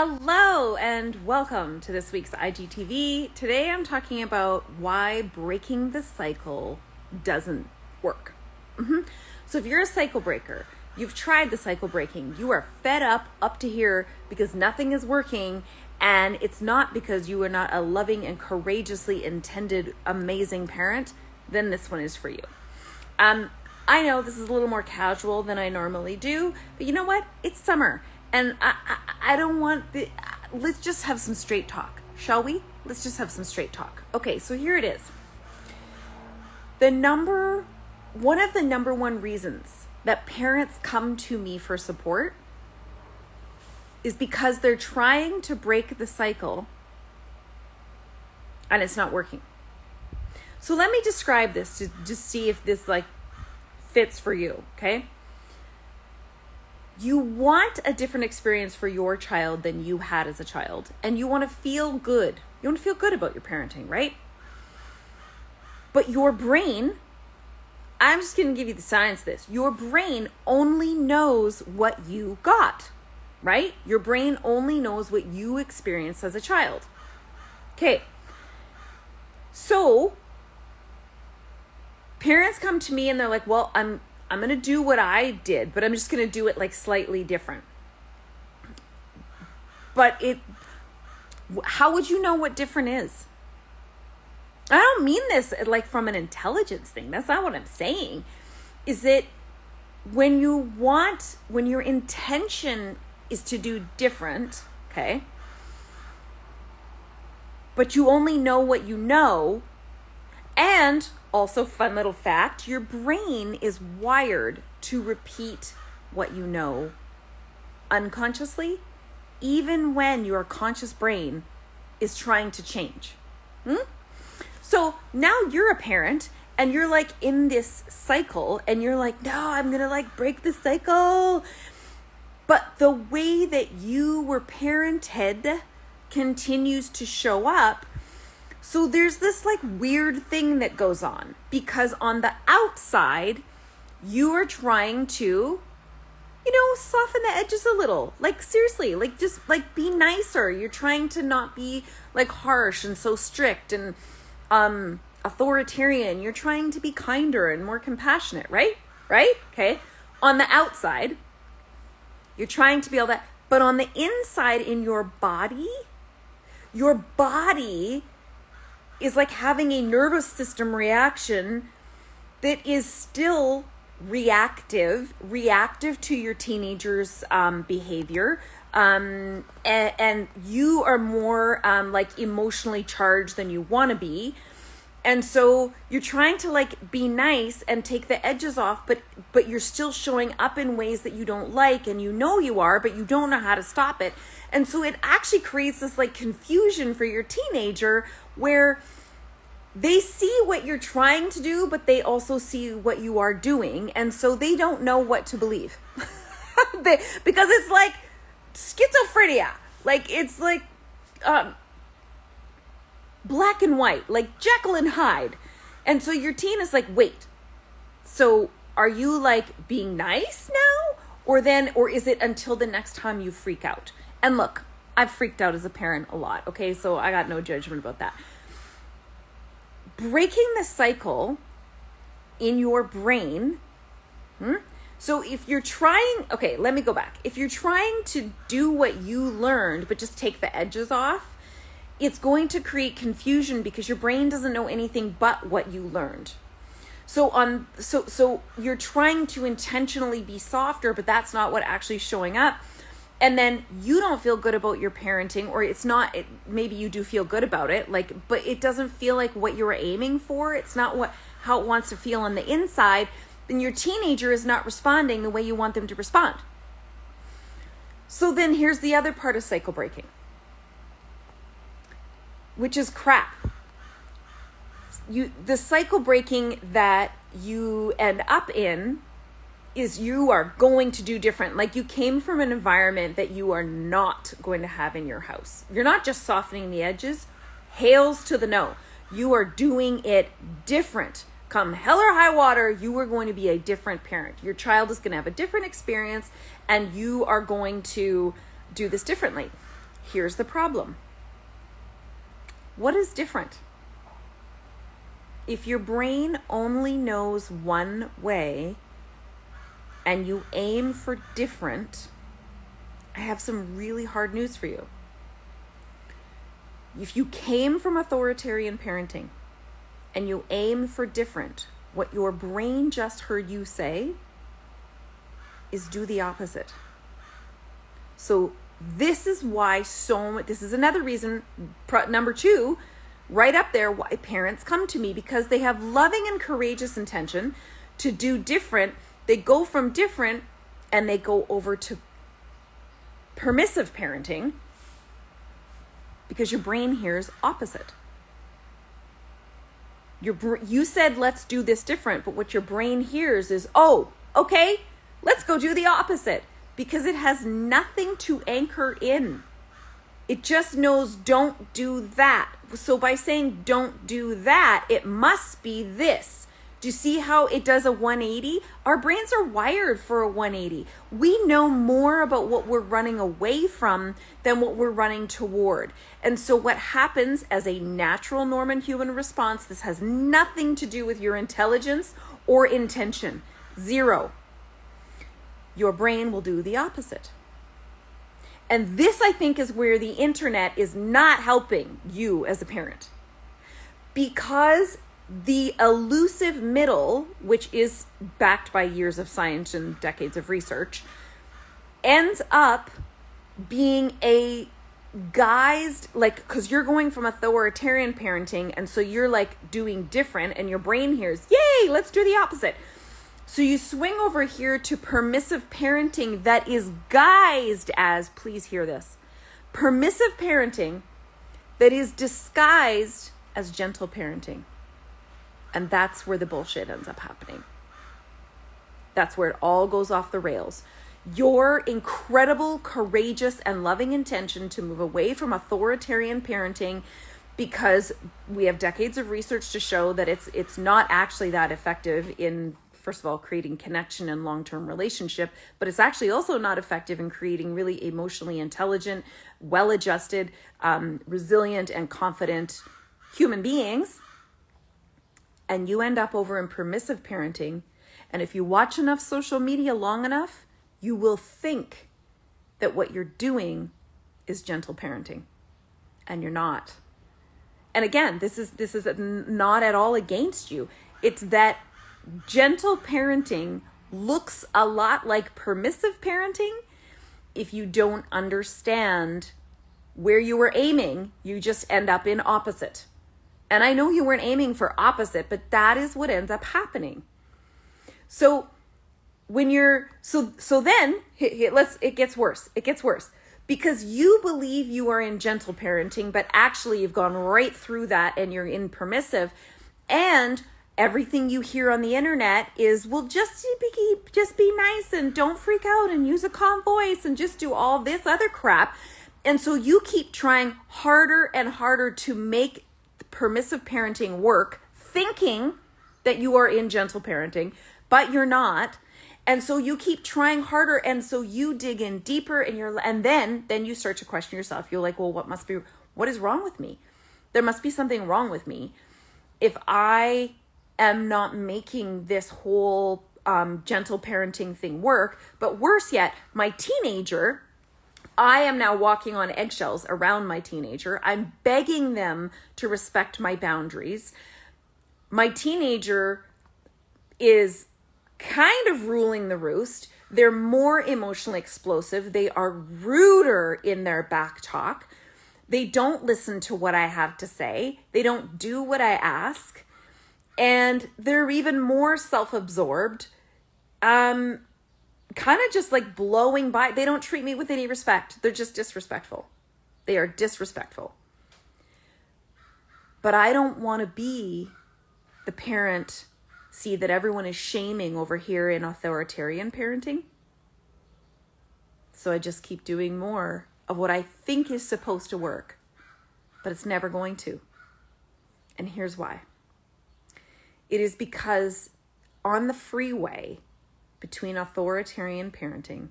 Hello and welcome to this week's IGTV. Today I'm talking about why breaking the cycle doesn't work. So if you're a cycle breaker, you've tried the cycle breaking, you are fed up to here because nothing is working, and it's not because you are not a loving and courageously intended amazing parent, then this one is for you. I know this is a little more casual than I normally do, but you know what? It's summer. And I don't want let's just have some straight talk, shall we? Let's just have some straight talk. Okay, so here it is. One of the number one reasons that parents come to me for support is because they're trying to break the cycle and it's not working. So let me describe this to just see if this fits for you, okay? You want a different experience for your child than you had as a child, and you want to feel good. You want to feel good about your parenting, right? But your brain, I'm just going to give you the science of this. Your brain only knows what you got, right? Your brain only knows what you experienced as a child. Okay. So parents come to me and they're like, well, I'm going to do what I did, but I'm just going to do it slightly different. But how would you know what different is? I don't mean this from an intelligence thing. That's not what I'm saying. Is that when your intention is to do different, okay, but you only know what you know, and also, fun little fact, your brain is wired to repeat what you know unconsciously, even when your conscious brain is trying to change. So now you're a parent and you're in this cycle and you're no, I'm going to break the cycle. But the way that you were parented continues to show up. So there's this weird thing that goes on, because on the outside, you are trying to, soften the edges a little. Seriously, just be nicer. You're trying to not be harsh and so strict and authoritarian. You're trying to be kinder and more compassionate, right? Right? Okay. On the outside, you're trying to be all that. But on the inside, in your body is having a nervous system reaction that is still reactive to your teenager's behavior. And you are more emotionally charged than you want to be. And so you're trying to be nice and take the edges off, but you're still showing up in ways that you don't like, and you are, but you don't know how to stop it. And so it actually creates this confusion for your teenager, where they see what you're trying to do, but they also see what you are doing. And so they don't know what to believe. Because it's schizophrenia. It's black and white, Jekyll and Hyde. And so your teen is wait, so are you being nice now? Or is it until the next time you freak out? And look, I've freaked out as a parent a lot, okay? So I got no judgment about that. Breaking the cycle in your brain. So if you're trying, okay, let me go back. If you're trying to do what you learned, but just take the edges off, it's going to create confusion because your brain doesn't know anything but what you learned. So you're trying to intentionally be softer, but that's not what actually is showing up. And then you don't feel good about your parenting, or maybe you do feel good about it, but it doesn't feel like what you were aiming for. It's not how it wants to feel on the inside. Then your teenager is not responding the way you want them to respond. So then here's the other part of cycle breaking, which is crap. The cycle breaking that you end up in is you are going to do different. You came from an environment that you are not going to have in your house. You're not just softening the edges. Hails to the no. You are doing it different. Come hell or high water, you are going to be a different parent. Your child is going to have a different experience, and you are going to do this differently. here's the problem. What is different? If your brain only knows one way and you aim for different, I have some really hard news for you. If you came from authoritarian parenting and you aim for different, what your brain just heard you say is do the opposite. So this is why this is another reason, number 2, right up there, why parents come to me, because they have loving and courageous intention to do different. They go from different and they go over to permissive parenting because your brain hears opposite. You said, let's do this different, but what your brain hears is, oh, okay, let's go do the opposite, because it has nothing to anchor in. It just knows don't do that. So by saying don't do that, it must be this. Do you see how it does a 180? Our brains are wired for a 180. We know more about what we're running away from than what we're running toward. And so what happens as a natural normal human response, this has nothing to do with your intelligence or intention. 0. Your brain will do the opposite. And this, I think, is where the internet is not helping you as a parent. Because the elusive middle, which is backed by years of science and decades of research, ends up being a guised, because you're going from authoritarian parenting, and so you're doing different, and your brain hears, yay, let's do the opposite. So you swing over here to permissive parenting that is guised as, please hear this, permissive parenting that is disguised as gentle parenting. And that's where the bullshit ends up happening. That's where it all goes off the rails. Your incredible, courageous, and loving intention to move away from authoritarian parenting, because we have decades of research to show that it's not actually that effective in, first of all, creating connection and long-term relationship, but it's actually also not effective in creating really emotionally intelligent, well-adjusted, resilient, and confident human beings. And you end up over in permissive parenting. And if you watch enough social media long enough, you will think that what you're doing is gentle parenting. And you're not. And again, this is not at all against you. It's that gentle parenting looks a lot like permissive parenting. If you don't understand where you were aiming, you just end up in opposite. And I know you weren't aiming for opposite, but that is what ends up happening. So when you're, so then it gets worse. It gets worse because you believe you are in gentle parenting, but actually you've gone right through that and you're in permissive, and everything you hear on the internet is, well, just be nice and don't freak out and use a calm voice and just do all this other crap. And so you keep trying harder and harder to make permissive parenting work, thinking that you are in gentle parenting, but you're not. And so you keep trying harder, and so you dig in deeper, and then you start to question yourself. You're like, well, what is wrong with me? There must be something wrong with me if I am not making this whole gentle parenting thing work. But worse yet, my teenager, I am now walking on eggshells around my teenager. I'm begging them to respect my boundaries. My teenager is kind of ruling the roost. They're more emotionally explosive. They are ruder in their back talk. They don't listen to what I have to say. They don't do what I ask. And they're even more self-absorbed. Kind of just blowing by. They don't treat me with any respect. They're just disrespectful. They are disrespectful. But I don't want to be the parent, see, that everyone is shaming over here in authoritarian parenting. So I just keep doing more of what I think is supposed to work, but it's never going to. And here's why. It is because on the freeway between authoritarian parenting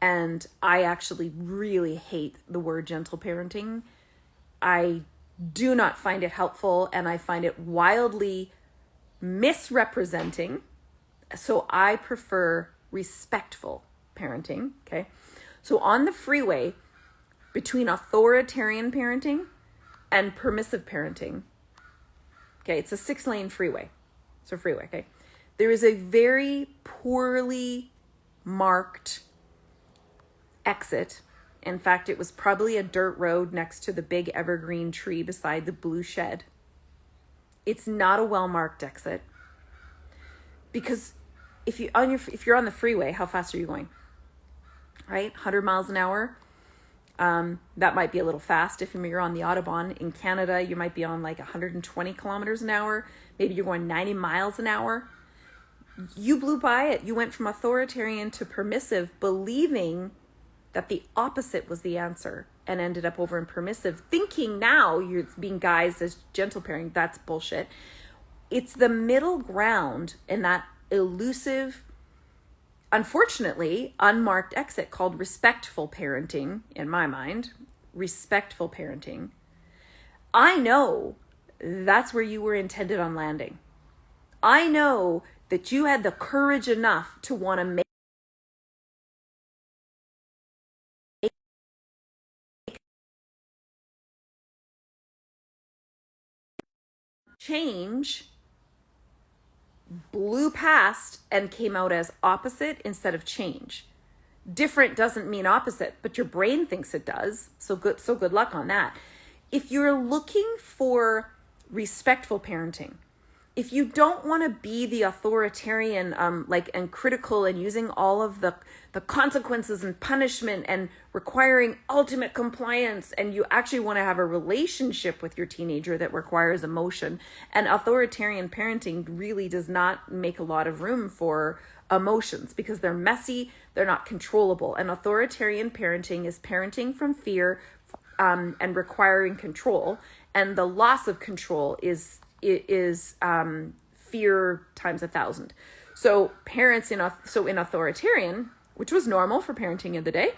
And I actually really hate the word gentle parenting. I do not find it helpful, and I find it wildly misrepresenting. So I prefer respectful parenting, okay? So on the freeway, between authoritarian parenting and permissive parenting, okay, it's a 6-lane freeway. It's a freeway, okay? There is a very poorly marked exit. In fact, it was probably a dirt road next to the big evergreen tree beside the blue shed. It's not a well-marked exit. Because if you're on the freeway, how fast are you going? Right? 100 miles an hour. That might be a little fast. If you're on the Autobahn in Canada, you might be on like 120 kilometers an hour. Maybe you're going 90 miles an hour. You blew by it. You went from authoritarian to permissive, believing that the opposite was the answer, and ended up over in permissive, thinking now you're being guised as gentle parenting. That's bullshit. It's the middle ground in that elusive, unfortunately, unmarked exit called respectful parenting, in my mind. Respectful parenting. I know that's where you were intended on landing. I know that you had the courage enough to want to make change, blew past and came out as opposite instead of change. Different doesn't mean opposite, but your brain thinks it does. So good luck on that. If you're looking for respectful parenting, if you don't want to be the authoritarian, and critical and using all of the consequences and punishment and requiring ultimate compliance, and you actually want to have a relationship with your teenager that requires emotion, and authoritarian parenting really does not make a lot of room for emotions because they're messy, they're not controllable. And authoritarian parenting is parenting from fear, and requiring control, and the loss of control is fear times 1,000. So parents in authoritarian, which was normal for parenting in the day,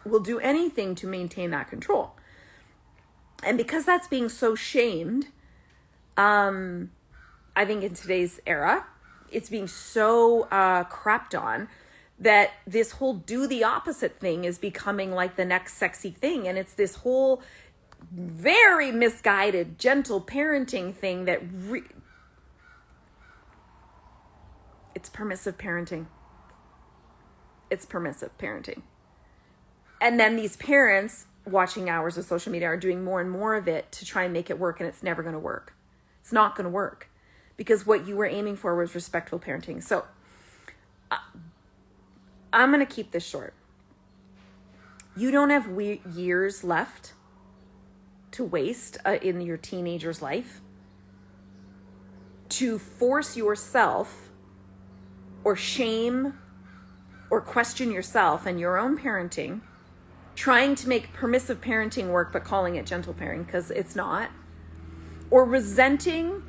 will do anything to maintain that control. And because that's being so shamed, I think in today's era, it's being so crapped on that this whole do the opposite thing is becoming like the next sexy thing. And it's this whole very misguided, gentle parenting thing that it's permissive parenting. It's permissive parenting. And then these parents watching hours of social media are doing more and more of it to try and make it work, and it's never going to work. It's not going to work because what you were aiming for was respectful parenting. So I'm going to keep this short. You don't have years left to waste in your teenager's life to force yourself or shame or question yourself and your own parenting, trying to make permissive parenting work but calling it gentle parenting because it's not, or resenting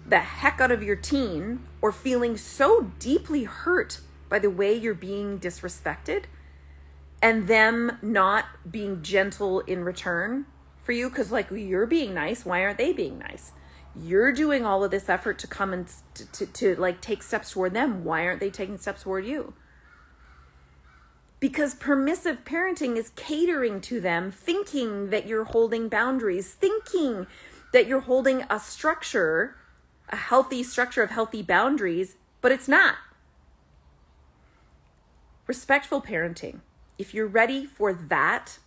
the heck out of your teen or feeling so deeply hurt by the way you're being disrespected and them not being gentle in return for you because you're being nice. Why aren't they being nice? You're doing all of this effort to come and to take steps toward them. Why aren't they taking steps toward you? Because permissive parenting is catering to them, thinking that you're holding boundaries, thinking that you're holding a structure, a healthy structure of healthy boundaries, but it's not. Respectful parenting. If you're ready for that,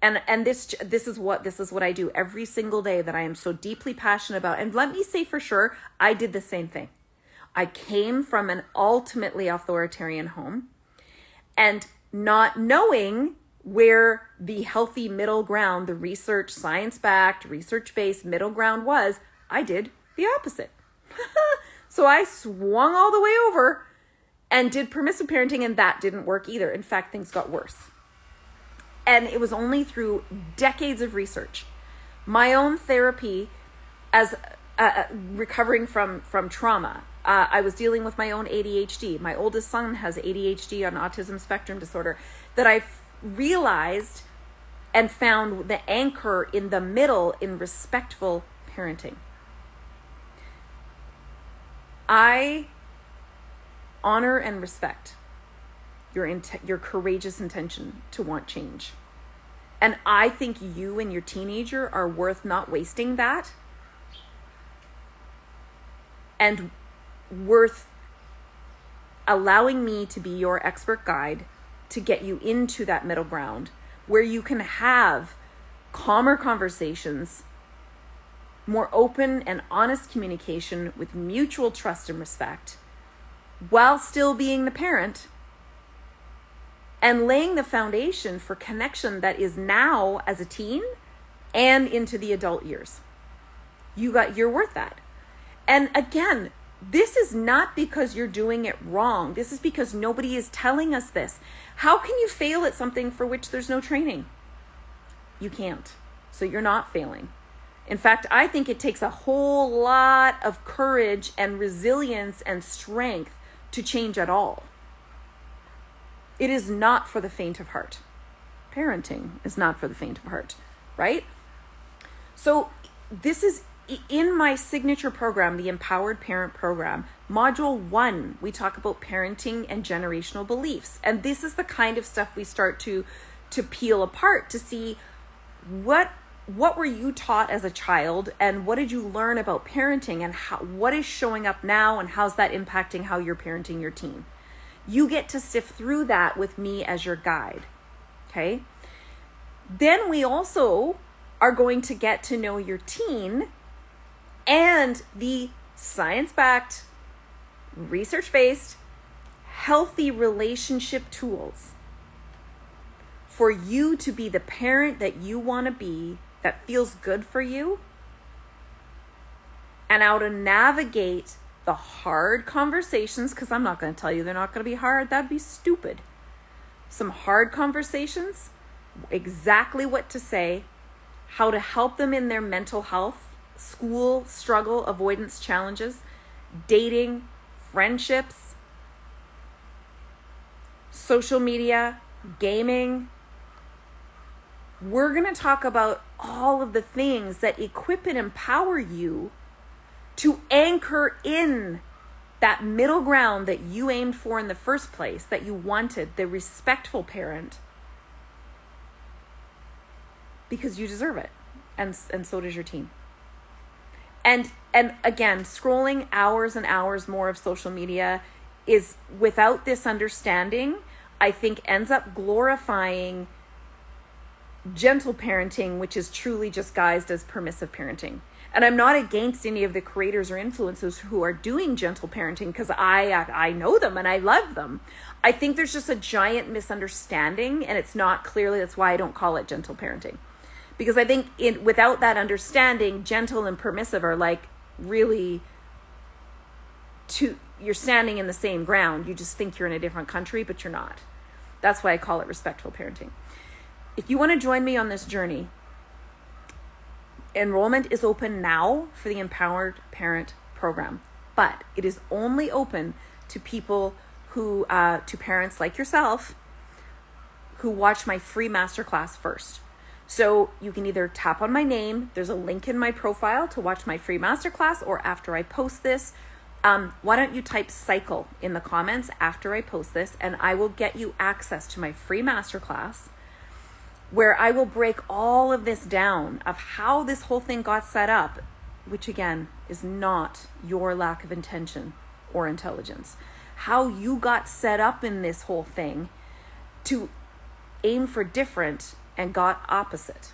and this is what I do every single day that I am so deeply passionate about. And let me say for sure, I did the same thing. I came from an ultimately authoritarian home, and not knowing where the healthy middle ground, the research, science-backed, research-based middle ground was, I did the opposite. So I swung all the way over and did permissive parenting, and that didn't work either. In fact, things got worse. And it was only through decades of research, my own therapy as recovering from trauma, I was dealing with my own ADHD. My oldest son has ADHD on autism spectrum disorder, that I realized and found the anchor in the middle in respectful parenting. I honor and respect your courageous intention to want change. And I think you and your teenager are worth not wasting that, and worth allowing me to be your expert guide to get you into that middle ground where you can have calmer conversations, more open and honest communication with mutual trust and respect, while still being the parent, and laying the foundation for connection that is now as a teen and into the adult years. You're worth that. And again, this is not because you're doing it wrong. This is because nobody is telling us this. How can you fail at something for which there's no training? You can't. So you're not failing. In fact, I think it takes a whole lot of courage and resilience and strength to change at all. It is not for the faint of heart. Parenting is not for the faint of heart, right? So this is in my signature program, the Empowered Parent Program, Module 1, we talk about parenting and generational beliefs. And this is the kind of stuff we start to peel apart to see what were you taught as a child, and what did you learn about parenting, and what is showing up now, and how's that impacting how you're parenting your teen. You get to sift through that with me as your guide, okay? Then we also are going to get to know your teen and the science-backed, research-based, healthy relationship tools for you to be the parent that you want to be, that feels good for you, and how to navigate the hard conversations, because I'm not going to tell you they're not going to be hard. That'd be stupid. Some hard conversations, exactly what to say, how to help them in their mental health, school, struggle, avoidance challenges, dating, friendships, social media, gaming. We're going to talk about all of the things that equip and empower you to anchor in that middle ground that you aimed for in the first place, that you wanted, the respectful parent, because you deserve it. And so does your teen. And again, scrolling hours and hours more of social media is, without this understanding, I think ends up glorifying gentle parenting, which is truly just guised as permissive parenting. And I'm not against any of the creators or influencers who are doing gentle parenting, because I know them and I love them. I think there's just a giant misunderstanding, and it's not clearly, that's why I don't call it gentle parenting. Because I think without that understanding, gentle and permissive are like really you're standing in the same ground. You just think you're in a different country, but you're not. That's why I call it respectful parenting. If you want to join me on this journey, enrollment is open now for the Empowered Parent Program, but it is only open to people who, to parents like yourself, who watch my free masterclass first. So you can either tap on my name, there's a link in my profile to watch my free masterclass, or after I post this, why don't you type cycle in the comments after I post this, and I will get you access to my free masterclass, where I will break all of this down of how this whole thing got set up, which again is not your lack of intention or intelligence. How you got set up in this whole thing to aim for different and got opposite,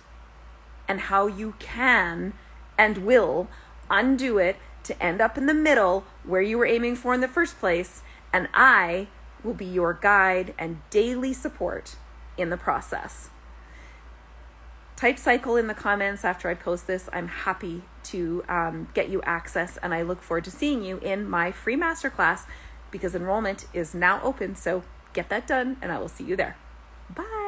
and how you can and will undo it to end up in the middle where you were aiming for in the first place, and I will be your guide and daily support in the process. Type cycle in the comments after I post this. I'm happy to get you access, and I look forward to seeing you in my free masterclass, because enrollment is now open. So get that done, and I will see you there. Bye.